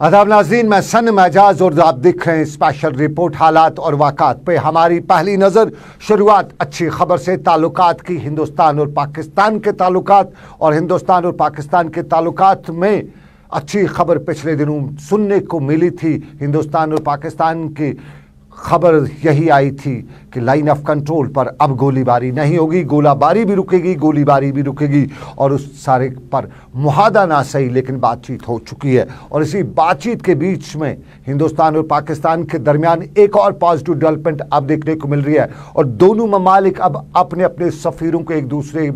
आदाब नाज़रीन, मैं सनम एजाज और आप देख रहे हैं स्पेशल रिपोर्ट हालात और वाक़ात पे। हमारी पहली नज़र शुरुआत अच्छी खबर से ताल्लुकात की। हिंदुस्तान और पाकिस्तान के ताल्लुकात और हिंदुस्तान और पाकिस्तान के ताल्लुकात में अच्छी खबर पिछले दिनों सुनने को मिली थी। हिंदुस्तान और पाकिस्तान की खबर यही आई थी कि लाइन ऑफ कंट्रोल पर अब गोलीबारी नहीं होगी, गोलाबारी भी रुकेगी, गोलीबारी भी रुकेगी और उस सारे पर मुहादा ना सही लेकिन बातचीत हो चुकी है। और इसी बातचीत के बीच में हिंदुस्तान और पाकिस्तान के दरमियान एक और पॉजिटिव डेवलपमेंट अब देखने को मिल रही है और दोनों ममालिक अब अपने अपने सफ़ीरों को एक दूसरे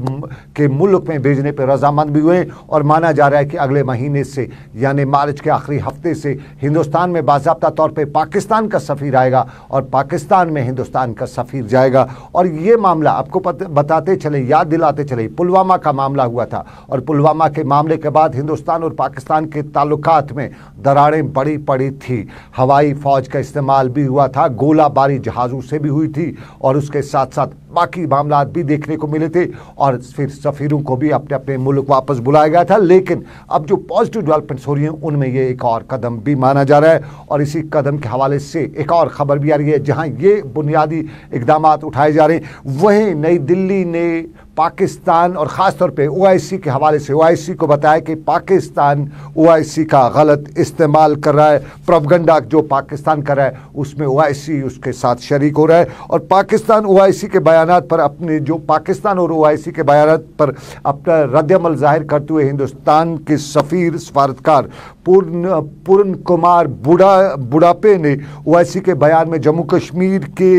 के मुल्क में भेजने पर रजामंद भी हुए और माना जा रहा है कि अगले महीने से यानी मार्च के आखिरी हफ्ते से हिंदुस्तान में बाज़ाब्ता तौर पर पाकिस्तान का सफ़ीर आएगा और पाकिस्तान में हिंदुस्तान का सफ़ीर जाएगा। और ये मामला आपको बताते चले, याद दिलाते चले, पुलवामा का मामला हुआ था और पुलवामा के मामले के बाद हिंदुस्तान और पाकिस्तान के ताल्लुकात में दरारें बड़ी पड़ी थी। हवाई फ़ौज का इस्तेमाल भी हुआ था, गोलाबारी जहाज़ों से भी हुई थी और उसके साथ साथ बाकी मामला भी देखने को मिले थे और फिर सफ़ीरों को भी अपने अपने मुल्क वापस बुलाया गया था। लेकिन अब जो पॉजिटिव डेवलपमेंट्स हो रही हैं उनमें ये एक और कदम भी माना जा रहा है और इसी कदम के हवाले से एक और ख़बर भी आ रही है जहां ये बुनियादी इक़दाम उठाए जा रहे हैं। वहीं नई दिल्ली ने पाकिस्तान और ख़ास तौर पे ओआईसी के हवाले से ओआईसी को बताया कि पाकिस्तान ओआईसी का गलत इस्तेमाल कर रहा है। प्रोपगंडा जो पाकिस्तान कर रहा है उसमें ओआईसी उसके साथ शरीक हो रहा है और पाकिस्तान ओआईसी के बयानात पर अपने जो पाकिस्तान और ओआईसी के बयानात पर अपना रद्दअमल जाहिर करते हुए हिंदुस्तान के सफ़ीर सफारतकार पूर्ण कुमार बुढ़ापे ने ओआईसी के बयान में जम्मू कश्मीर के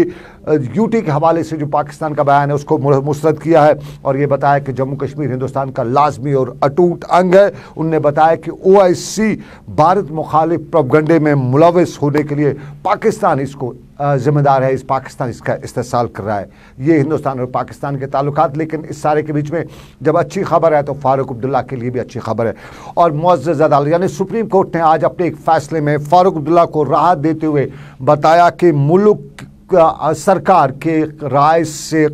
यूटी के हवाले से जो पाकिस्तान का बयान है उसको मुस्तरद किया है और ये बताया कि जम्मू कश्मीर हिंदुस्तान का लाजमी और अटूट अंग है। उनने बताया कि ओआईसी भारत मुखालिफ प्रोपगंडे में मुलविस होने के लिए पाकिस्तान इसको जिम्मेदार है, पाकिस्तान इसका इस्तेसाल कर रहा है। ये हिंदुस्तान और पाकिस्तान के ताल्लुकात। लेकिन इस सारे के बीच में जब अच्छी खबर है तो फारूक अब्दुल्ला के लिए भी अच्छी खबर है और मुअज़्ज़ज़ अदालत यानी सुप्रीम कोर्ट ने आज अपने एक फ़ैसले में फारूक अब्दुल्ला को राहत देते हुए बताया कि मुल्क सरकार के राय से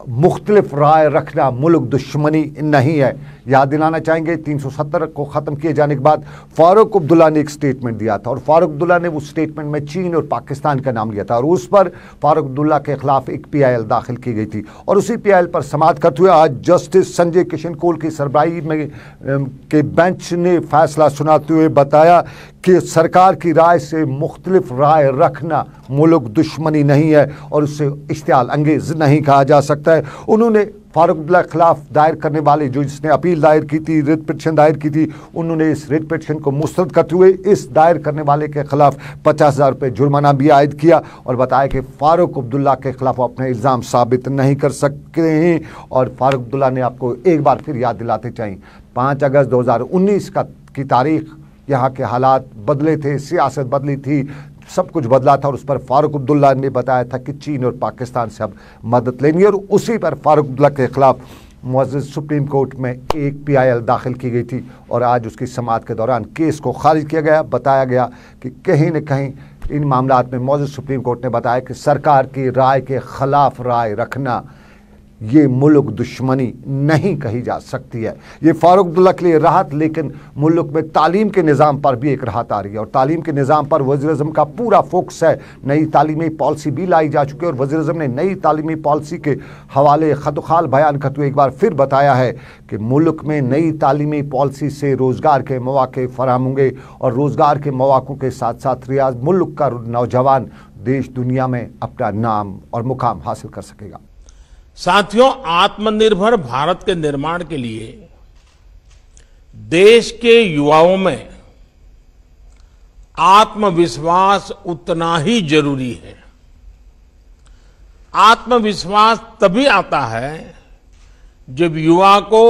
मुख्तलिफ राय रखना मुल्क दुश्मनी नहीं है। याद दिलाना चाहेंगे 370 को ख़त्म किए जाने के बाद फारूक अब्दुल्ला ने एक स्टेटमेंट दिया था और फारूक अब्दुल्ला ने उस स्टेटमेंट में चीन और पाकिस्तान का नाम लिया था और उस पर फारूक अब्दुल्ला के खिलाफ एक पीआईएल दाखिल की गई थी और उसी पीआईएल पर समाअत करते हुए आज जस्टिस संजय किशन कौल की सरबराही में के बेंच ने फैसला सुनाते हुए बताया कि सरकार की राय से मुख्तलिफ राय रखना मुल्क दुश्मनी नहीं है और उससे इश्तियाल अंगेज़ नहीं कहा जा सकता है। उन्होंने फारूक अब्दुल्ला के खिलाफ दायर करने वाले जो जिसने अपील दायर की थी, रिट पिटीशन दायर की थी, उन्होंने इस रिट पिटीशन को मुस्तरद करते हुए इस दायर करने वाले के खिलाफ 50,000 रुपये जुर्माना भी आयद किया और बताया कि फारूक अब्दुल्ला के खिलाफ वो अपने इल्ज़ाम साबित नहीं कर सकते हैं। और फारूक अब्दुल्ला ने आपको एक बार फिर याद दिलाते चाहिए 5 अगस्त 2019 की तारीख, यहाँ के हालात बदले थे, सियासत बदली थी, सब कुछ बदला था और उस पर फारूक अब्दुल्ला ने बताया था कि चीन और पाकिस्तान से अब मदद लेनी है और उसी पर फारूक अब्दुल्ला के खिलाफ मुअज़्ज़ज़ सुप्रीम कोर्ट में एक पीआईएल दाखिल की गई थी और आज उसकी समाअत के दौरान केस को खारिज किया गया। बताया गया कि कहीं न कहीं इन मामलात में मुअज़्ज़ज़ सुप्रीम कोर्ट ने बताया कि सरकार की राय के ख़िलाफ़ राय रखना ये मुल्क दुश्मनी नहीं कही जा सकती है। ये फारूक अब्दुल्ला के लिए राहत, लेकिन मुल्क में तालीम के निज़ाम पर भी एक राहत आ रही है और तालीम के निज़ाम पर वज़ीर-ए-आज़म का पूरा फोकस है। नई तालीमी पॉलिसी भी लाई जा चुकी है और वज़ीर-ए-आज़म ने नई तालीमी पॉलिसी के हवाले खतुखाल बयान करते हुए एक बार फिर बताया है कि मुल्क में नई तालीमी पॉलिसी से रोज़गार के मौक़े फराहम होंगे और रोज़गार के मौक़ों के साथ साथ रियाज मुल्क का नौजवान देश दुनिया में अपना नाम और मुकाम हासिल कर सकेगा। साथियों, आत्मनिर्भर भारत के निर्माण के लिए देश के युवाओं में आत्मविश्वास उतना ही जरूरी है। आत्मविश्वास तभी आता है जब युवा को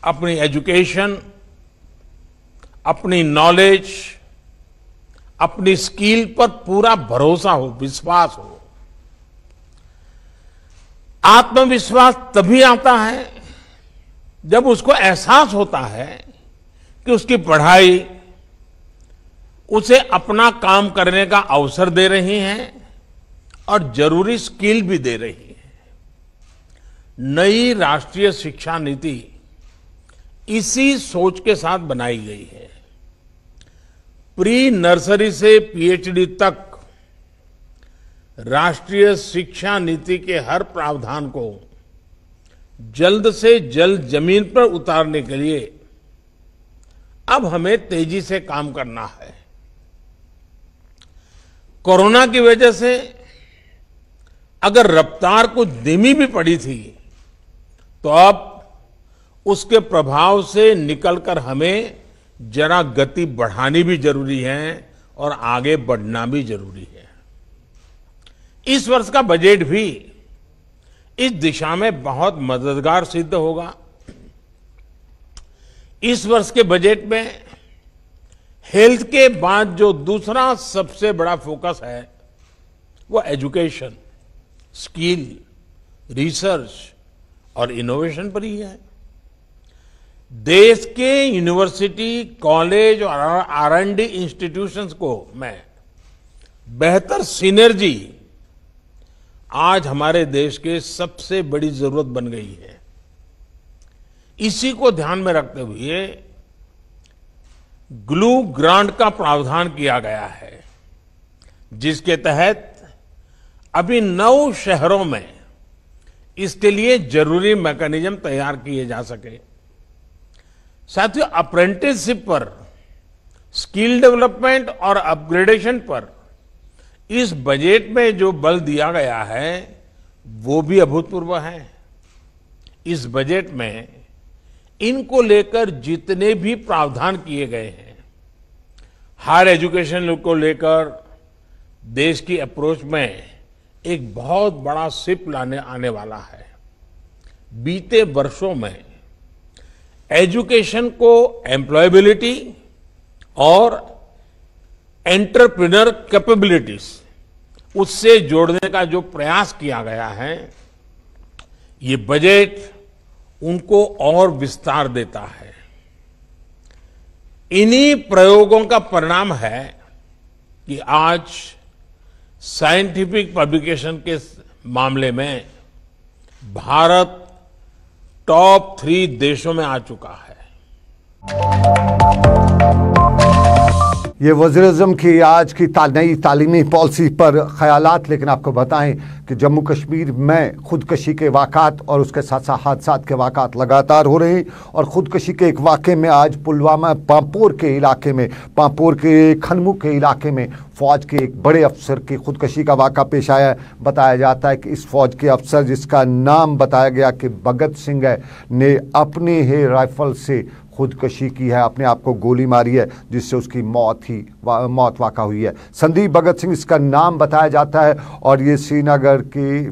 अपनी एजुकेशन, अपनी नॉलेज, अपनी स्किल पर पूरा भरोसा हो, विश्वास हो। आत्मविश्वास तभी आता है जब उसको एहसास होता है कि उसकी पढ़ाई उसे अपना काम करने का अवसर दे रही है और जरूरी स्किल भी दे रही है। नई राष्ट्रीय शिक्षा नीति इसी सोच के साथ बनाई गई है। प्री नर्सरी से पीएचडी तक राष्ट्रीय शिक्षा नीति के हर प्रावधान को जल्द से जल्द जमीन पर उतारने के लिए अब हमें तेजी से काम करना है। कोरोना की वजह से अगर रफ्तार कुछ धीमी भी पड़ी थी, तो अब उसके प्रभाव से निकलकर हमें जरा गति बढ़ानी भी जरूरी है और आगे बढ़ना भी जरूरी है। इस वर्ष का बजट भी इस दिशा में बहुत मददगार सिद्ध होगा। इस वर्ष के बजट में हेल्थ के बाद जो दूसरा सबसे बड़ा फोकस है वो एजुकेशन, स्किल, रिसर्च और इनोवेशन पर ही है। देश के यूनिवर्सिटी, कॉलेज और R&D इंस्टीट्यूशंस को मैं बेहतर सिनर्जी आज हमारे देश के सबसे बड़ी जरूरत बन गई है। इसी को ध्यान में रखते हुए ग्लू ग्रांट का प्रावधान किया गया है, जिसके तहत अभी 9 शहरों में इसके लिए जरूरी मैकेनिज्म तैयार किए जा सके। साथियों, अप्रेंटिसशिप पर, स्किल डेवलपमेंट और अपग्रेडेशन पर इस बजट में जो बल दिया गया है वो भी अभूतपूर्व है। इस बजट में इनको लेकर जितने भी प्रावधान किए गए हैं, हायर एजुकेशन को लेकर देश की अप्रोच में एक बहुत बड़ा शिफ्ट लाने आने वाला है। बीते वर्षों में एजुकेशन को एम्प्लॉयबिलिटी और एंटरप्रेन्योर कैपेबिलिटीज उससे जोड़ने का जो प्रयास किया गया है, ये बजट उनको और विस्तार देता है। इन्हीं प्रयोगों का परिणाम है कि आज साइंटिफिक पब्लिकेशन के मामले में भारत टॉप 3 देशों में आ चुका है। ये वज़ीर-ए-आज़म की आज की नई तालीमी पॉलिसी पर ख्यालात। लेकिन आपको बताएं कि जम्मू कश्मीर में खुदकशी के वाक़ात और उसके साथ साथ हादसात के वाक़ात लगातार हो रहे हैं। और खुदकशी के एक वाक़े में आज पुलवामा पांपोर के इलाके में, पांपोर के खनमू के इलाके में फ़ौज के एक बड़े अफसर की खुदकशी का वाक़ा पेश आया। बताया जाता है कि इस फ़ौज के अफसर, जिसका नाम बताया गया कि भगत सिंह है, ने अपने ही राइफल से खुदकशी की है, अपने आप को गोली मारी है, जिससे उसकी मौत वाक़ा हुई है। संदीप भगत सिंह इसका नाम बताया जाता है और ये श्रीनगर की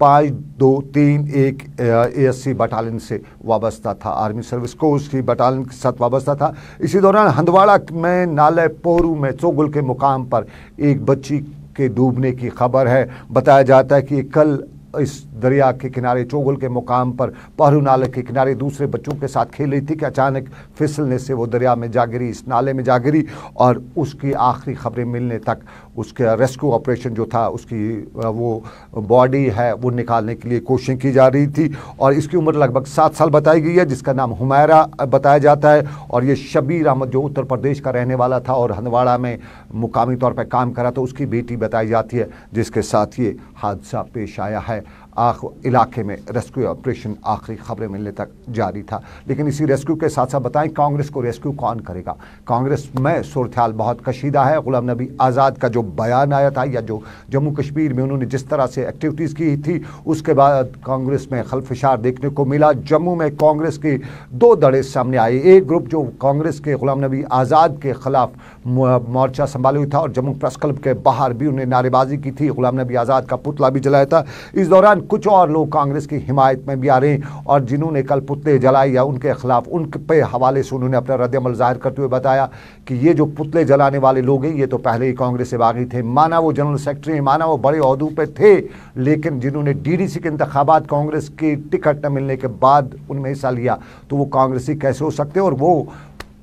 5231 ASC बटालियन से वाबस्ता था, आर्मी सर्विस कोर्स की बटालियन के साथ वाबस्ता था। इसी दौरान हंदवाड़ा में नाले पोरू में चोगुल के मुकाम पर एक बच्ची के डूबने की खबर है। बताया जाता है कि कल इस दरिया के किनारे चोगुल के मुकाम पर पहरू नाले के किनारे दूसरे बच्चों के साथ खेल रही थी कि अचानक फिसलने से वो दरिया में जा गिरी, इस नाले में जा गिरी और उसकी आखिरी खबरें मिलने तक उसके रेस्क्यू ऑपरेशन जो था, उसकी वो बॉडी है वो निकालने के लिए कोशिश की जा रही थी। और इसकी उम्र लगभग 7 साल बताई गई है, जिसका नाम हुमैरा बताया जाता है। और ये शबीर अहमद जो उत्तर प्रदेश का रहने वाला था और हंदवाड़ा में मुकामी तौर पर काम करा, तो उसकी बेटी बताई जाती है, जिसके साथ ये हादसा पेश आया है। इलाके में रेस्क्यू ऑपरेशन आखिरी खबरें मिलने तक जारी था। लेकिन इसी रेस्क्यू के साथ साथ बताएं, कांग्रेस को रेस्क्यू कौन करेगा? कांग्रेस में सूरत-ए-हाल बहुत कशीदा है। गुलाम नबी आज़ाद का जो बयान आया था, या जो जम्मू कश्मीर में उन्होंने जिस तरह से एक्टिविटीज़ की थी, उसके बाद कांग्रेस में खलफशार देखने को मिला। जम्मू में कांग्रेस के 2 धड़े सामने आए। एक ग्रुप जो कांग्रेस के गुलाम नबी आज़ाद के खिलाफ मोर्चा संभाले हुए था और जम्मू प्रेस क्लब के बाहर भी उन्हें नारेबाजी की थी, गुलाम नबी आज़ाद का पुतला भी जलाया था। इस दौरान कुछ और लोग कांग्रेस की हिमायत में भी आ रहे हैं और जिन्होंने कल पुतले जलाए या उनके खिलाफ, उनके हवाले से उन्होंने अपना रद्द-ए-अमल जाहिर करते हुए बताया कि ये जो पुतले जलाने वाले लोग हैं, ये तो पहले ही कांग्रेस से बागी थे। माना वो जनरल सेक्रेटरी हैं, माना वो बड़े ओहदों पे थे, लेकिन जिन्होंने DDC के इंतखाबात कांग्रेस की टिकट न मिलने के बाद उनमें हिस्सा लिया, तो वो कांग्रेसी कैसे हो सकते और वो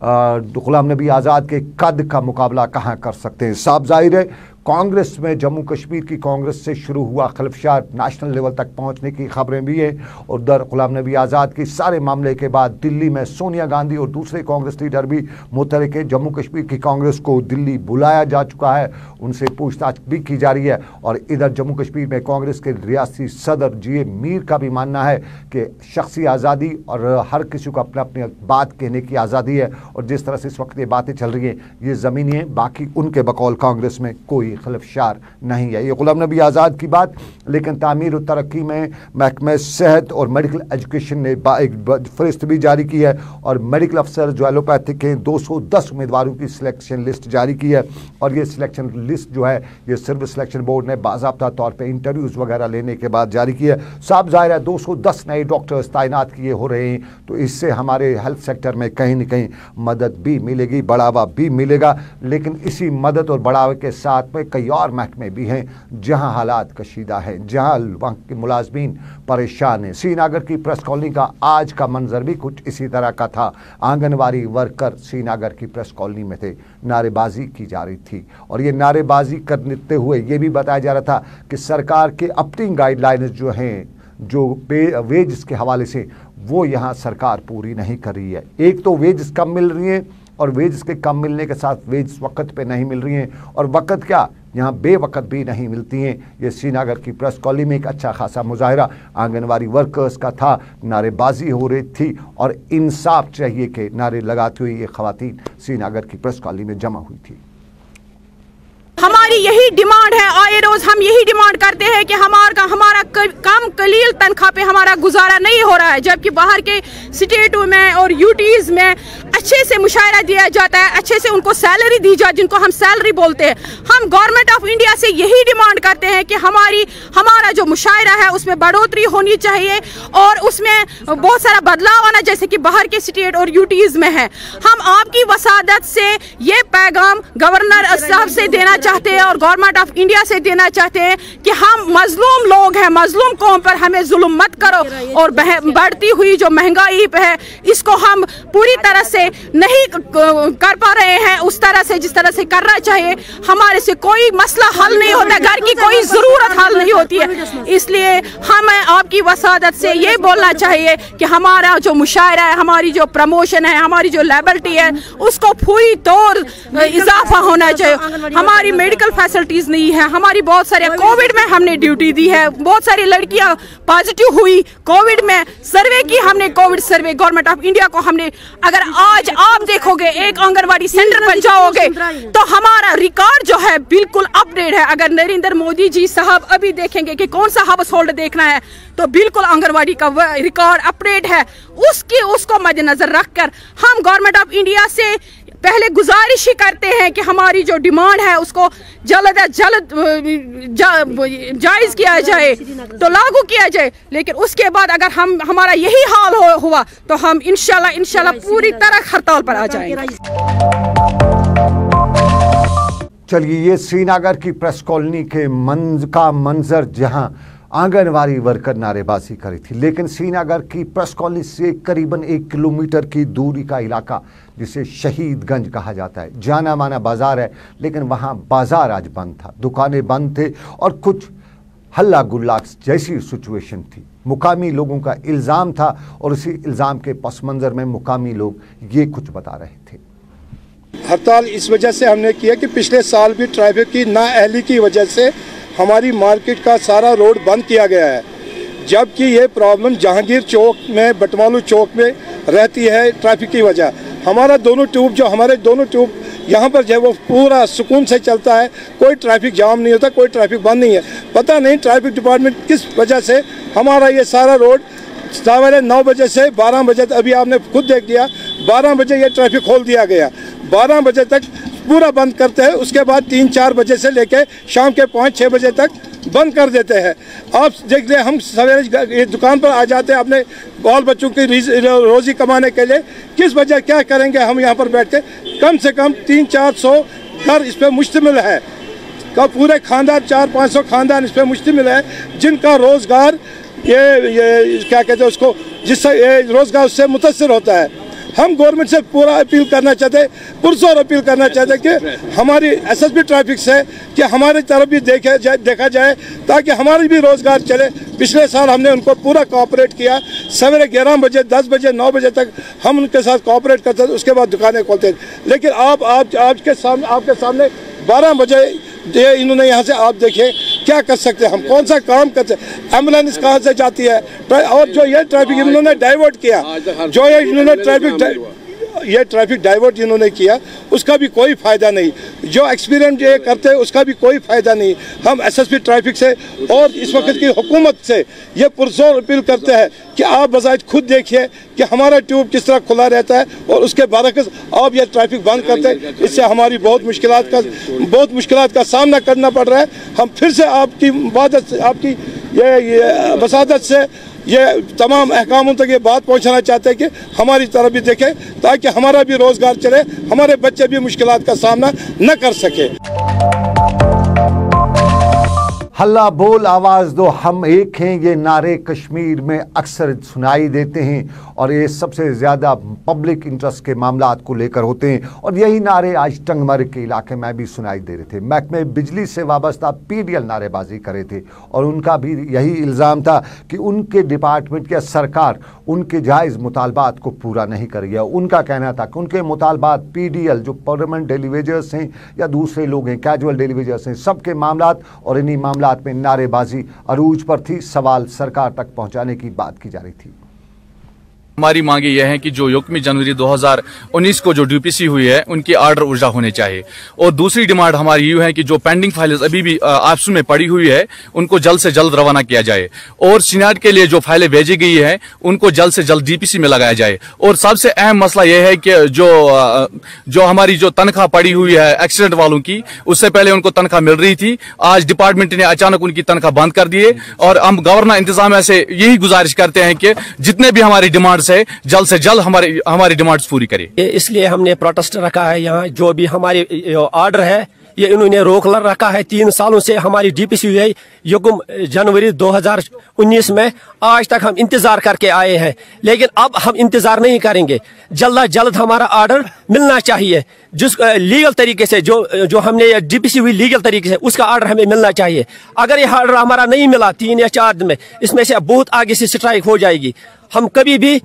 गुलाम नबी आज़ाद के कद का मुकाबला कहाँ कर सकते हैं? साफ जाहिर है कांग्रेस में जम्मू कश्मीर की कांग्रेस से शुरू हुआ खिलफशार नेशनल लेवल तक पहुंचने की खबरें भी हैं। और दर गुलाम नबी आज़ाद के सारे मामले के बाद दिल्ली में सोनिया गांधी और दूसरे कांग्रेस लीडर भी मुतहरिक हैं। जम्मू कश्मीर की कांग्रेस को दिल्ली बुलाया जा चुका है, उनसे पूछताछ भी की जा रही है। और इधर जम्मू कश्मीर में कांग्रेस के रियासती सदर GA मीर का भी मानना है कि शख्सी आज़ादी और हर किसी को अपने अपनी बात कहने की आज़ादी है। और जिस तरह से इस वक्त ये बातें चल रही हैं ये ज़मीनी है, बाकी उनके बकौल कांग्रेस में कोई खिलफशार नहीं है। ये गुलाम नबी आज़ाद की बात। लेकिन तामीर और तरक्की में महकमे सेहत और मेडिकल एजुकेशन ने एक फहरिस्त भी जारी की है और मेडिकल अफसर जो एलोपैथिक के 210 उम्मीदवारों की सिलेक्शन लिस्ट जारी की है। और ये सिलेक्शन लिस्ट जो है ये सिर्फ सिलेक्शन बोर्ड ने बाज़ाब्ता तौर पर इंटरव्यूज़ वगैरह लेने के बाद जारी की है। साफ जाहिर है 210 नए डॉक्टर्स तैनात किए हो रहे हैं, तो इससे हमारे हेल्थ सेक्टर में कहीं न कहीं मदद भी मिलेगी, बढ़ावा भी मिलेगा। लेकिन इसी मदद और बढ़ावे के साथ में कई और महकमे भी हैं जहां हालात कशीदा हैं, जहां वहाँ के मुलाजमीन परेशान हैं। श्रीनगर की प्रेस कॉलोनी का आज का मंजर भी कुछ इसी तरह का था। आंगनवाड़ी वर्कर श्रीनगर की प्रेस कॉलोनी में थे, नारेबाजी की जा रही थी और ये नारेबाजी करते हुए ये भी बताया जा रहा था कि सरकार के अपनी गाइडलाइंस जो हैं जो वेज के हवाले से वो यहाँ सरकार पूरी नहीं कर रही है। एक तो वेज कम मिल रही हैं और वेज के कम मिलने के साथ वेज वक्त पे नहीं मिल रही हैं और वक्त क्या यहाँ बेवक्त भी नहीं मिलती हैं। ये श्रीनगर की प्रेस कॉलोनी में एक अच्छा खासा मुजाहरा आंगनवाड़ी वर्कर्स का था, नारेबाजी हो रही थी और इंसाफ चाहिए के नारे लगाते हुए ये खवातीन श्रीनगर की प्रेस कॉलोनी में जमा हुई थी। हमारी यही डिमांड है, आए रोज हम यही डिमांड करते हैं कि हमारा कम कलील तनख्वाह पे हमारा गुजारा नहीं हो रहा है, जबकि बाहर के स्टेटों में और यूटीज में अच्छे से मुशायरा दिया जाता है, अच्छे से उनको सैलरी दी जाती है जिनको हम सैलरी बोलते हैं। हम गवर्नमेंट ऑफ इंडिया से यही डिमांड करते हैं कि हमारा जो मुशायरा है उसमें बढ़ोतरी होनी चाहिए और उसमें बहुत सारा बदलाव आना जैसे कि बाहर के स्टेट और यूटीज में है। हम आपकी वसादत से ये पैगाम गवर्नर साहब से देना चाहते हैं और गवर्नमेंट ऑफ इंडिया से देना चाहते हैं कि हम मजलूम लोग हैं, मजलूम कौम पर हमें जुल्म मत करो और बढ़ती हुई जो महंगाई है इसको हम पूरी तरह से नहीं कर पा रहे हैं उस तरह से जिस तरह से करना चाहिए। हमारे से कोई मसला हल नहीं होता, घर की कोई जरूरत हल नहीं होती है। इसलिए हमें आपकी वसादत से ये बोलना चाहिए कि हमारा जो मुशायरा है, हमारी जो प्रमोशन है, हमारी जो लेबलिटी है उसको पूरी तौर इजाफा होना चाहिए। हमारी मेडिकल फैसिलिटीज नहीं है, हमारी बहुत सारे कोविड में हमने ड्यूटी दी है, बहुत सारी लड़कियां पॉजिटिव हुई कोविड में, सर्वे की हमने, Covid survey government of India को हमने। अगर आज आप देखोगे एक आंगनवाड़ी सेंटर पर जाओगे तो हमारा रिकॉर्ड जो है बिल्कुल अपडेट है। अगर नरेंद्र मोदी जी साहब अभी देखेंगे कि कौन सा हाउस होल्ड देखना है तो बिल्कुल आंगनवाड़ी का रिकॉर्ड अपडेट है। उसको मद्देनजर रखकर हम गवर्नमेंट ऑफ इंडिया से पहले गुजारिश ही करते हैं कि हमारी जो डिमांड है उसको जल्द अज जल्द जायज किया जाए तो लागू किया जाए। लेकिन उसके बाद अगर हमारा यही हाल हुआ तो हम इंशाल्लाह पूरी तरह हड़ताल पर आ जाएंगे। चलिए, ये श्रीनगर की प्रेस कॉलोनी के मंजर जहां आंगनवाड़ी वर्कर नारेबाजी करी थी। लेकिन श्रीनगर की प्रेस कॉलोनी से करीबन 1 किलोमीटर की दूरी का इलाका जिसे शहीदगंज कहा जाता है, जाना माना बाजार है, लेकिन वहाँ बाजार आज बंद था, दुकानें बंद थे और कुछ हल्ला गुल्ला जैसी सिचुएशन थी। मुकामी लोगों का इल्ज़ाम था और उसी इल्ज़ाम के पस मंज़र में मुकामी लोग ये कुछ बता रहे थे। हड़ताल इस वजह से हमने किया कि पिछले साल भी ट्रैफिक की नाअहली की वजह से हमारी मार्केट का सारा रोड बंद किया गया है, जबकि ये प्रॉब्लम जहांगीर चौक में, बटमालू चौक में रहती है ट्रैफिक की वजह। हमारे दोनों ट्यूब यहाँ पर जो है वो पूरा सुकून से चलता है, कोई ट्रैफिक जाम नहीं होता, कोई ट्रैफिक बंद नहीं है। पता नहीं ट्रैफिक डिपार्टमेंट किस वजह से हमारा ये सारा रोड सवेरे 9 बजे से 12 बजे तक, अभी आपने खुद देख लिया 12 बजे ये ट्रैफिक खोल दिया गया, 12 बजे तक पूरा बंद करते हैं, उसके बाद 3-4 बजे से लेके शाम के 5-6 बजे तक बंद कर देते हैं। आप देख लें, हम सवेरे दुकान पर आ जाते हैं अपने बाल बच्चों की रोज़ी कमाने के लिए, किस वजह क्या करेंगे हम यहाँ पर बैठ के। कम से कम 300-400 घर इस पर मुश्तमिल है, का पूरे खानदान 400-500 खानदान इस पर मुश्तमिल है, जिनका रोज़गार ये क्या कहते हैं उसको, जिससे रोज़गार उससे मुतासर होता है। हम गवर्नमेंट से पूरा अपील करना चाहते, पुरजोर अपील करना चाहते कि हमारी एसएसबी ट्रैफिक से कि हमारी तरफ भी देखा जाए ताकि हमारी भी रोज़गार चले। पिछले साल हमने उनको पूरा कोऑपरेट किया, सवेरे 11 बजे 10 बजे 9 बजे तक हम उनके साथ कोऑपरेट करते थे, उसके बाद दुकानें खोलते थे। लेकिन आपके सामने 12 बजे ये इन्होंने यहाँ से, आप देखिए क्या कर सकते हैं, हम कौन सा काम कर सकते, एम्बुलेंस कहाँ से जाती है। और जो ये ट्रैफिक इन्होंने डाइवर्ट किया, जो ये इन्होंने ट्रैफिक डाइवर्ट जिन्होंने किया उसका भी कोई फ़ायदा नहीं, जो एक्सपीरियंस ये करते हैं उसका भी कोई फ़ायदा नहीं। हम एसएसबी ट्रैफिक से और इस वक्त की हुकूमत से ये पुरजोर अपील करते हैं कि आप बजाज खुद देखिए कि हमारा ट्यूब किस तरह खुला रहता है और उसके बरक्स आप ये ट्रैफिक बंद करते हैं। इससे हमारी बहुत मुश्किलात का सामना करना पड़ रहा है। हम फिर से आपकी मदद, आपकी ये वसादत से ये तमाम अहकामों तक ये बात पहुंचाना चाहते हैं कि हमारी तरफ भी देखें ताकि हमारा भी रोज़गार चले, हमारे बच्चे भी मुश्किलात का सामना न कर सके। हल्ला बोल आवाज दो हम एक हैं, ये नारे कश्मीर में अक्सर सुनाई देते हैं और ये सबसे ज़्यादा पब्लिक इंटरेस्ट के मामलात को लेकर होते हैं। और यही नारे आज टंगमर्ग के इलाके में भी सुनाई दे रहे थे। महकमे बिजली से वाबस्ता पीडीएल नारेबाजी करे थे और उनका भी यही इल्ज़ाम था कि उनके डिपार्टमेंट या सरकार उनके जायज़ मुतालबात को पूरा नहीं कर गया। उनका कहना था कि उनके मुतालबात पीडीएल जो परमानेंट डेली वेजर्स हैं या दूसरे लोग हैं कैजुअल डेली वेजर्स हैं, सबके मामलात और इन्हीं मामलात में नारेबाजी अरूज पर थी। सवाल सरकार तक पहुंचाने की बात की जा रही थी। हमारी मांगे यह है कि जो 1 जनवरी 2019 को जो डीपीसी हुई है उनकी आर्डर उल्टा होने चाहिए। और दूसरी डिमांड हमारी ये है कि जो पेंडिंग फाइल्स अभी भी आपस में पड़ी हुई है उनको जल्द से जल्द रवाना किया जाए और सीनाट के लिए जो फाइलें भेजी गई है उनको जल्द से जल्द डीपीसी में लगाया जाए। और सबसे अहम मसला यह है कि जो हमारी जो तनख्वाह पड़ी हुई है एक्सीडेंट वालों की, उससे पहले उनको तनख्वाह मिल रही थी, आज डिपार्टमेंट ने अचानक उनकी तनख्वाह बंद कर दी है। और हम गवर्नर इंतजामिया से यही गुजारिश करते हैं कि जितने भी हमारी डिमांड से जल्द हमारी डिमांड्स पूरी करें। इसलिए हमने प्रोटेस्ट रखा है। यहाँ जो भी हमारे ऑर्डर है ये इन्होंने रोक रखा है। 3 सालों से हमारी डीपीसी हुई है 1 जनवरी 2019 में, आज तक हम इंतजार करके आए हैं, लेकिन अब हम इंतजार नहीं करेंगे। जल्द हमारा ऑर्डर मिलना चाहिए, जिस लीगल तरीके से जो हमने डीपीसी हुई लीगल तरीके से उसका ऑर्डर हमें मिलना चाहिए। अगर ये ऑर्डर हमारा नहीं मिला 3 या 4 दिन में, इसमें से बहुत आगे से स्ट्राइक हो जाएगी। हम कभी भी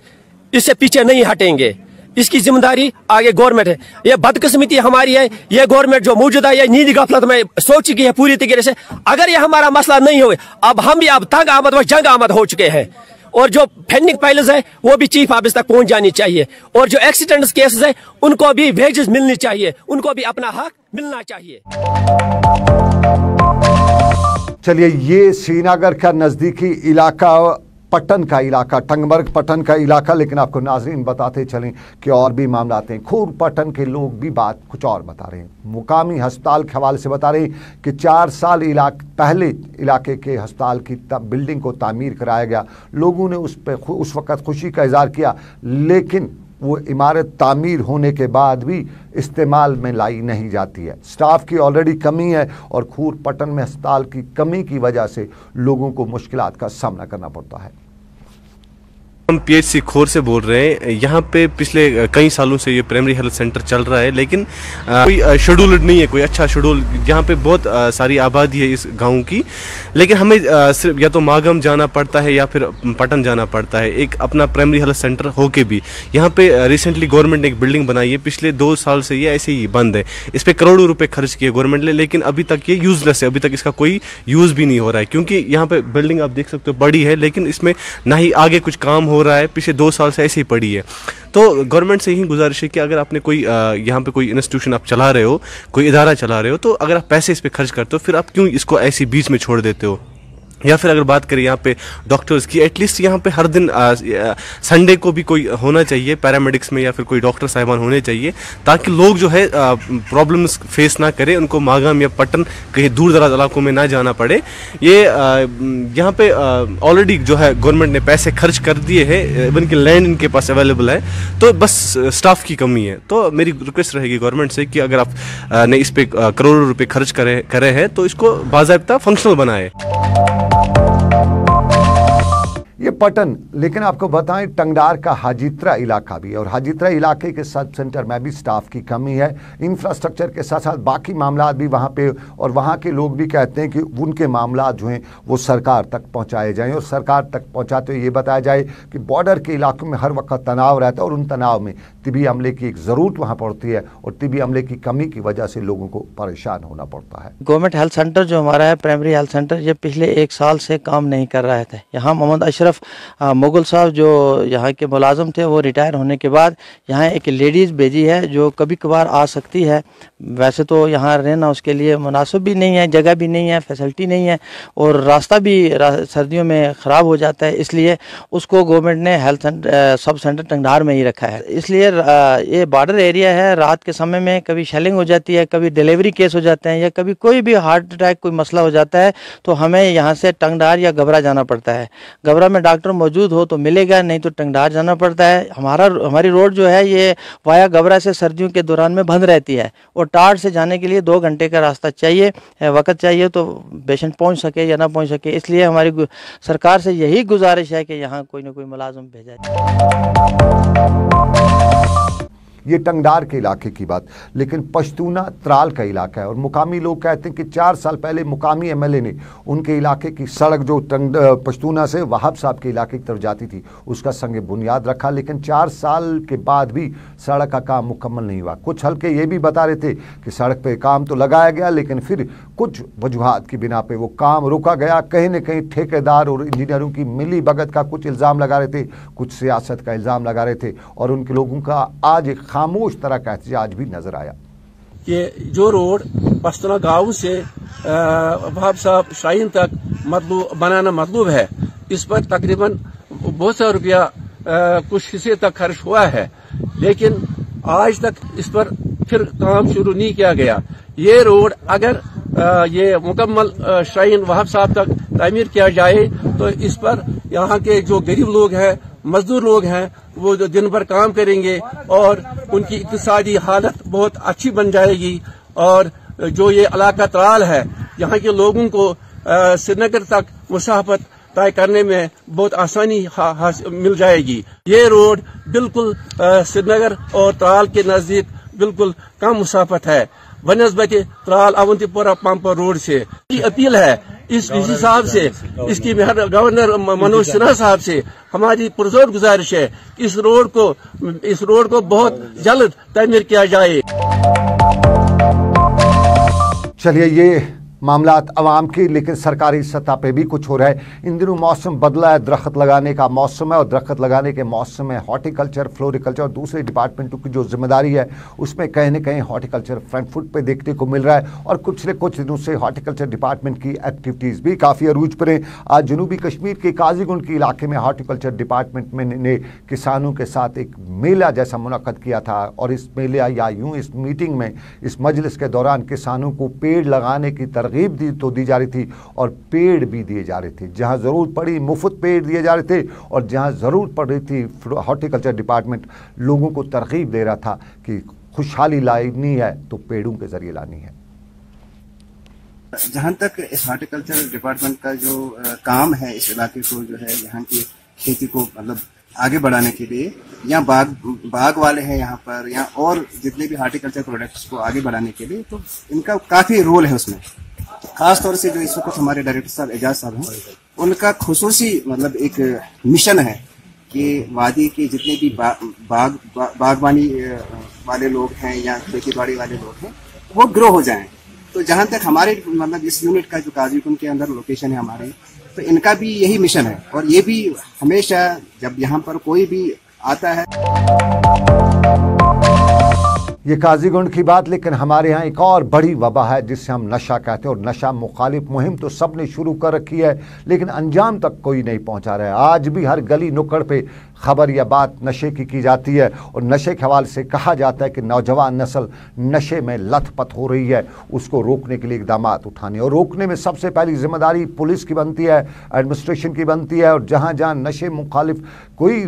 इससे पीछे नहीं हटेंगे। इसकी जिम्मेदारी आगे गवर्नमेंट है। ये बदकिस्मती हमारी है, ये गवर्नमेंट जो मौजूदा ये नींद गफलत में सोच चुकी है पूरी तरीके से। अगर ये हमारा मसला नहीं हो, अब हम भी अब तंग आमद व जंग आमद हो चुके हैं। और जो पेंडिंग फाइल्स है वो भी चीफ ऑफिस तक पहुंच जानी चाहिए। और जो एक्सीडेंट्स केसेस है उनको भी वेजेस मिलनी चाहिए, उनको भी अपना हक मिलना चाहिए। चलिए, ये श्रीनगर का नजदीकी इलाका पट्टन का इलाका, टंगमर्ग पट्टन का इलाका, लेकिन आपको नाजरीन बताते चलें कि और भी मामला हैं। खूर पट्टन के लोग भी बात कुछ और बता रहे हैं। मुकामी अस्पताल के हवाले से बता रहे हैं कि 4 साल पहले इलाके के अस्पताल की बिल्डिंग को तामीर कराया गया। लोगों ने उस वक़्त खुशी का इजहार किया, लेकिन वो इमारत तामीर होने के बाद भी इस्तेमाल में लाई नहीं जाती है। स्टाफ की ऑलरेडी कमी है और खूर पट्टन में अस्पताल की कमी की वजह से लोगों को मुश्किलात का सामना करना पड़ता है। हम पीएचसी खोर से बोल रहे हैं। यहाँ पे पिछले कई सालों से ये प्राइमरी हेल्थ सेंटर चल रहा है, लेकिन कोई शेड्यूल्ड नहीं है, कोई अच्छा शेड्यूल। यहाँ पे बहुत सारी आबादी है इस गांव की, लेकिन हमें सिर्फ या तो मागम जाना पड़ता है या फिर पटन जाना पड़ता है। एक अपना प्राइमरी हेल्थ सेंटर होके भी यहाँ पे रिसेंटली गवर्नमेंट ने एक बिल्डिंग बनाई है, पिछले 2 साल से ये ऐसे ही बंद है। इस पर करोड़ों रुपए खर्च किए गवर्नमेंट ने, लेकिन अभी तक ये यूजलेस है। अभी तक इसका कोई यूज भी नहीं हो रहा है, क्योंकि यहाँ पे बिल्डिंग आप देख सकते हो बड़ी है, लेकिन इसमें ना ही आगे कुछ काम हो रहा है। पिछले 2 साल से ऐसे ही पड़ी है। तो गवर्नमेंट से यही गुजारिश है कि अगर आपने कोई यहाँ पे कोई इंस्टीट्यूशन आप चला रहे हो, कोई इदारा चला रहे हो, तो अगर आप पैसे इस पे खर्च करते हो, फिर आप क्यों इसको ऐसी बीच में छोड़ देते हो। या फिर अगर बात करें यहाँ पे डॉक्टर्स की, एटलीस्ट यहाँ पे हर दिन संडे को भी कोई होना चाहिए पैरामेडिक्स में, या फिर कोई डॉक्टर साहिबान होने चाहिए, ताकि लोग जो है प्रॉब्लम्स फेस ना करें, उनको मागाम या पट्टन कहीं दूर दराज इलाकों में ना जाना पड़े। ये यहाँ पे ऑलरेडी जो है गवर्नमेंट ने पैसे खर्च कर दिए हैं, इवन कि लैंड इनके पास अवेलेबल है, तो बस स्टाफ की कमी है। तो मेरी रिक्वेस्ट रहेगी गवर्नमेंट से कि अगर आप ने इस पे करोड़ों रुपये खर्च करे हैं तो इसको बाज़ाब्ता फंक्शनल बनाए। ये पटन, लेकिन आपको बताएं टंगडार का हाजीत्रा इलाका भी है और हाजीत्रा इलाके के सब सेंटर में भी स्टाफ की कमी है, इंफ्रास्ट्रक्चर के साथ साथ बाकी मामला भी वहाँ पे, और वहाँ के लोग भी कहते हैं कि उनके मामला जो हैं वो सरकार तक पहुँचाए जाएँ और सरकार तक पहुँचाते हुए ये बताया जाए कि बॉर्डर के इलाकों में हर वक्त तनाव रहता है और उन तनाव में तिबी अमले की एक ज़रूरत वहाँ पड़ती है और तिबी अमले की कमी की वजह से लोगों को परेशान होना पड़ता है। गवर्नमेंट हेल्थ सेंटर जो हमारा है, प्राइमरी हेल्थ सेंटर, ये पिछले 1 साल से काम नहीं कर रहे थे। यहाँ मोहम्मद अशरफ मुगल साहब जो यहाँ के मुलाजम थे, वो रिटायर होने के बाद यहाँ एक लेडीज़ भेजी है जो कभी कभार आ सकती है। वैसे तो यहाँ रहना उसके लिए मुनासिब भी नहीं है, जगह भी नहीं है, फैसिलिटी नहीं है और रास्ता भी सर्दियों में ख़राब हो जाता है, इसलिए उसको गवर्नमेंट ने हेल्थ सब सेंटर टंगडार में ही रखा है। इसलिए ये बॉर्डर एरिया है, रात के समय में कभी शेलिंग हो जाती है, कभी डिलीवरी केस हो जाते हैं या कभी कोई भी हार्ट अटैक कोई मसला हो जाता है तो हमें यहाँ से टंगडार या गबरा जाना पड़ता है। गबरा में डॉक्टर मौजूद हो तो मिलेगा, नहीं तो टंगडार जाना पड़ता है। हमारी रोड जो है ये वाया गबरा से सर्दियों के दौरान में बंद रहती है और टाट से जाने के लिए 2 घंटे का रास्ता चाहिए, वक्त चाहिए तो पेशेंट पहुँच सके या ना पहुँच सके। इसलिए हमारी सरकार से यही गुजारिश है कि यहाँ कोई ना कोई मुलाजिम भेजा जाए। ये टंगडार के इलाके की बात, लेकिन पश्तूना त्राल का इलाका है और मुकामी लोग कहते हैं कि 4 साल पहले मुकामी एमएलए ने उनके इलाके की सड़क जो पश्तूना से वहाब साहब के इलाके की तरफ जाती थी उसका संग बुनियाद रखा, लेकिन 4 साल के बाद भी सड़क का काम मुकम्मल नहीं हुआ। कुछ हल्के ये भी बता रहे थे कि सड़क पे काम तो लगाया गया लेकिन फिर कुछ वजूहात की बिना पे वो काम रोका गया। कहीं न कहीं ठेकेदार और इंजीनियरों की मिली भगत का कुछ इल्ज़ाम लगा रहे थे, कुछ सियासत का इल्ज़ाम लगा रहे थे और उनके लोगों का आज एक खामोश तरह का एहतजाज भी नजर आया कि जो रोड पश्तूना गांव से वहाब साहब शाहीन तक बनाना मतलूब है, इस पर तकरीबन बहुत सा रुपया कुछ हिस्से तक खर्च हुआ है, लेकिन आज तक इस पर फिर काम शुरू नहीं किया गया। ये रोड अगर ये मुकम्मल शाहीन वहाब साहब तक तामीर किया जाए तो इस पर यहाँ के जो गरीब लोग हैं, मजदूर लोग हैं, वो जो दिन भर काम करेंगे और उनकी इक्तिसादी हालत बहुत अच्छी बन जाएगी और जो ये इलाका त्राल है, यहाँ के लोगों को श्रीनगर तक मुसाफत तय करने में बहुत आसानी मिल जाएगी। ये रोड बिल्कुल श्रीनगर और त्राल के नजदीक बिल्कुल कम मुसाफत है बनस्बत त्राल अवंतीपुरा पंपा रोड से। अपील है इस डीसी साहब से, इसकी गवर्नर मनोज सिन्हा साहब से हमारी पुरजोर गुजारिश है कि इस रोड को बहुत जल्द तामीर किया जाए। चलिए, ये मामलात अवाम की, लेकिन सरकारी सतह पे भी कुछ हो रहा है। इन दिनों मौसम बदला है, दरख्त लगाने का मौसम है और दरख्त लगाने के मौसम में हॉर्टिकल्चर, फ्लोरिकल्चर और दूसरे डिपार्टमेंटों की जो जिम्मेदारी है उसमें कहीं न कहीं हॉर्टिकल्चर फ्रंट फुट पे देखने को मिल रहा है और कुछ दिनों से हॉर्टिकल्चर डिपार्टमेंट की एक्टिविटीज़ भी काफ़ी अरूज पर हैं। आज जनूबी कश्मीर के काजीगुंड के इलाके में हॉर्टिकल्चर डिपार्टमेंट ने किसानों के साथ एक मेला जैसा मुनक्कद किया था और इस मेले या यूँ इस मीटिंग में, इस मजलिस के दौरान किसानों को पेड़ लगाने की तरगीब दी जा रही थी और पेड़ भी दिए जा रहे थे। जहां जरूरत पड़ी मुफ्त पेड़ दिए जा रहे थे और जहां जरूरत पड़ रही थी हॉर्टिकल्चर डिपार्टमेंट लोगों को तरगीब दे रहा था कि खुशहाली लानी है तो पेड़ों के जरिए लानी है। जहां तक इस हॉर्टिकल्चर डिपार्टमेंट का जो काम है, इस इलाके को जो है यहाँ की खेती को मतलब आगे बढ़ाने के लिए, यहाँ बाग वाले हैं यहाँ पर, यहाँ और जितने भी हॉर्टिकल्चर प्रोडक्ट्स को आगे बढ़ाने के लिए, तो इनका काफी रोल है उसमें। खास तौर से जो इस वक्त हमारे डायरेक्टर साहब एजाज साहब हैं, उनका खुसूसी मतलब एक मिशन है कि वादी के जितने भी बागवानी वाले लोग हैं या खेती बाड़ी वाले लोग हैं वो ग्रो हो जाएं। तो जहां तक हमारे मतलब इस यूनिट का जो काजीगुंड के अंदर लोकेशन है हमारे, तो इनका भी यही मिशन है और ये भी हमेशा जब यहाँ पर कोई भी आता है। ये काजीगुंड की बात, लेकिन हमारे यहाँ एक और बड़ी वबा है जिससे हम नशा कहते हैं और नशा मुखालिफ मुहिम तो सब ने शुरू कर रखी है लेकिन अंजाम तक कोई नहीं पहुँचा रहा है। आज भी हर गली नुक्कड़ पे खबर या बात नशे की जाती है और नशे के हवाले से कहा जाता है कि नौजवान नस्ल नशे में लथपथ हो रही है, उसको रोकने के लिए इकदाम उठाने और रोकने में सबसे पहली जिम्मेदारी पुलिस की बनती है, एडमिनिस्ट्रेशन की बनती है और जहाँ जहाँ नशे मुखालिफ कोई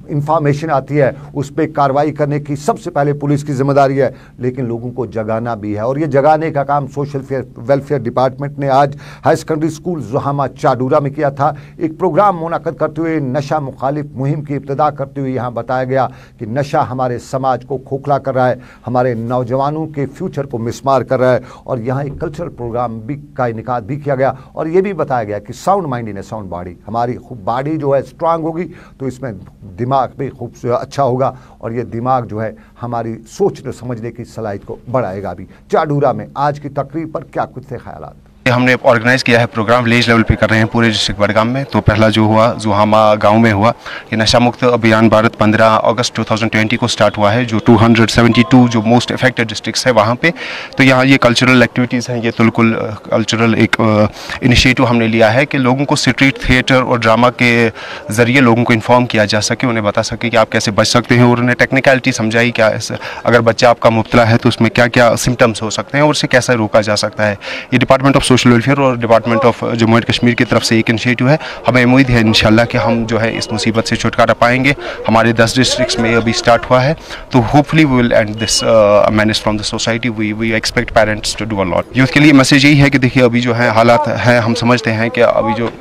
इंफॉर्मेशन आती है उस पर कार्रवाई करने की सबसे पहले पुलिस की जिम्मेदारी है, लेकिन लोगों को जगाना भी है। और ये जगाने का काम सोशल वेलफेयर डिपार्टमेंट ने आज हाई सेकेंडरी स्कूल जुहामा चाडूरा में किया था। एक प्रोग्राम मुनक़द करते हुए नशा मुखालिफ मुहिम की इब्तिदा करते हुए यहाँ बताया गया कि नशा हमारे समाज को खोखला कर रहा है, हमारे नौजवानों के फ्यूचर को मिसमार कर रहा है। और यहाँ एक कल्चरल प्रोग्राम भी का इनेकाद भी किया गया और ये भी बताया गया कि sound mind in A sound body, हमारी बॉडी जो है स्ट्रांग होगी तो इसमें दिमाग भी खूब अच्छा होगा और ये दिमाग जो है हमारी सोचने समझने की सलाहियत को बढ़ाएगा भी। चाडूरा में आज की तकरीब पर क्या कुछ थे ख्यालात? हमने ऑर्गेनाइज किया है प्रोग्राम, विलेज लेवल पे कर रहे हैं पूरे डिस्ट्रिक्ट बडगाम में। तो पहला जो हुआ जुहामा गांव में हुआ, ये नशा मुक्त अभियान भारत 15 अगस्त 2020 को स्टार्ट हुआ है, जो 272 जो मोस्ट इफेक्टेड डिस्ट्रिक्ट्स है वहाँ पे। तो यहाँ ये कल्चरल एक्टिविटीज़ हैं, ये बिल्कुल कल्चरल एक इनिशिएटिव हमने लिया है कि लोगों को स्ट्रीट थिएटर और ड्रामा के ज़रिए लोगों को इन्फॉर्म किया जा सके, उन्हें बता सके कि आप कैसे बच सकते हैं और उन्हें टेक्निकलिटी समझाई क्या अगर बच्चा आपका मुब्तला है तो उसमें क्या क्या सिम्टम्स हो सकते हैं और उसे कैसे रोका जा सकता है। ये डिपार्टमेंट ऑफ सोशल वेलफेयर और department of Jammu and Kashmir की तरफ से एक इनिशिएटिव है। हमें उम्मीद है इंशाल्लाह कि हम जो है इस मुसीबत से छुटकारा पाएंगे। हमारे 10 डिस्ट्रिक्ट्स में अभी स्टार्ट हुआ है, तो hopefully we will end this manage from the society. We expect parents to do a lot. Youth के लिए मैसेज यही है कि देखिए अभी जो है हालात हैं, हम समझते हैं कि अभी जो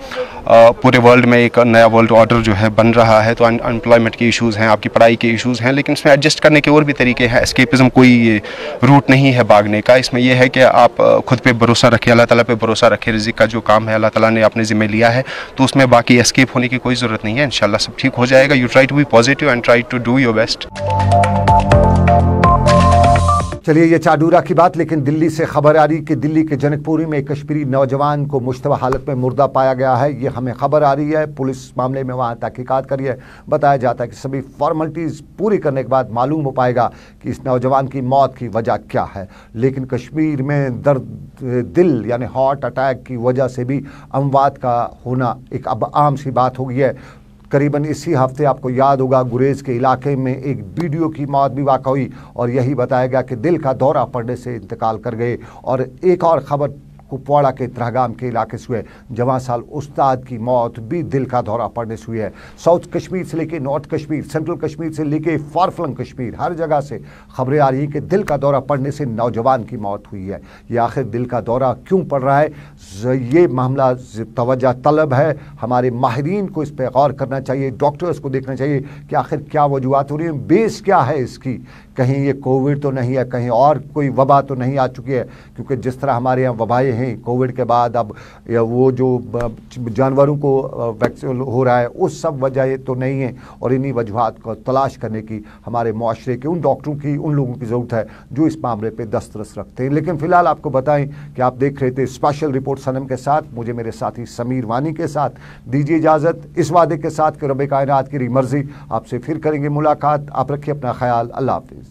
पूरे वर्ल्ड में एक नया वर्ल्ड ऑर्डर जो है बन रहा है, तो अनएम्प्लॉयमेंट के इशूज़ हैं, आपकी पढ़ाई के इशूज़ हैं, लेकिन इसमें एडजस्ट करने के और भी तरीके हैं। एस्केपिज्म कोई रूट नहीं है भागने का। इसमें यह है कि आप खुद पे भरोसा रखें, अल्लाह ताला पे भरोसा रखें। रिज़्क़ का जो काम है अल्लाह ताला ने अपने ज़िम्मे लिया है, तो उसमें बाकी एस्केप होने की कोई ज़रूरत नहीं है। इंशाल्लाह सब ठीक हो जाएगा। You try to be positive and try to do your best. चलिए ये चाडूरा की बात, लेकिन दिल्ली से खबर आ रही कि दिल्ली के जनकपुरी में एक कश्मीरी नौजवान को मुश्तबा हालत में मुर्दा पाया गया है। ये हमें खबर आ रही है, पुलिस मामले में वहाँ तहकीकात करी है। बताया जाता है कि सभी फॉर्मेलिटीज़ पूरी करने के बाद मालूम हो पाएगा कि इस नौजवान की मौत की वजह क्या है। लेकिन कश्मीर में दर्द दिल यानी हार्ट अटैक की वजह से भी अमवात का होना एक अब आम सी बात हो गई है। करीबन इसी हफ्ते आपको याद होगा गुरेज के इलाके में एक वीडियो की मौत भी वाक़ हुई और यही बताया गया कि दिल का दौरा पड़ने से इंतकाल कर गए। और एक और ख़बर कुपवाड़ा के त्रहगाम के इलाके से हुए, जवां साल उस्ताद की मौत भी दिल का दौरा पड़ने से हुई है। साउथ कश्मीर से लेके नॉर्थ कश्मीर, सेंट्रल कश्मीर से लेके फारफ्लंग कश्मीर, हर जगह से खबरें आ रही हैं कि दिल का दौरा पड़ने से नौजवान की मौत हुई है। ये आखिर दिल का दौरा क्यों पड़ रहा है, ये मामला तवज्जो तलब है। हमारे माहिरीन को इस पर गौर करना चाहिए, डॉक्टर्स को देखना चाहिए कि आखिर क्या वजूहत हो रही हैं, बेस क्या है इसकी। कहीं ये कोविड तो नहीं है, कहीं और कोई वबा तो नहीं आ चुकी है, क्योंकि जिस तरह हमारे यहाँ वबाएँ हैं कोविड के बाद, अब वो जो जानवरों को वैक्सीन हो रहा है उस सब वजह तो नहीं है। और इन्हीं वजूहत को तलाश करने की हमारे माशरे के उन डॉक्टरों की, उन लोगों की ज़रूरत है जो इस मामले पर दस्तरस रखते हैं। लेकिन फ़िलहाल आपको बताएं कि आप देख रहे थे स्पेशल रिपोर्ट सनम के साथ, मुझे मेरे साथी समीर वानी के साथ दीजिए इजाज़त, इस वादे के साथ कि रब कायनात की मर्ज़ी आपसे फिर करेंगे मुलाकात। आप रखिए अपना ख्याल। अल्लाह हाफ़िज़।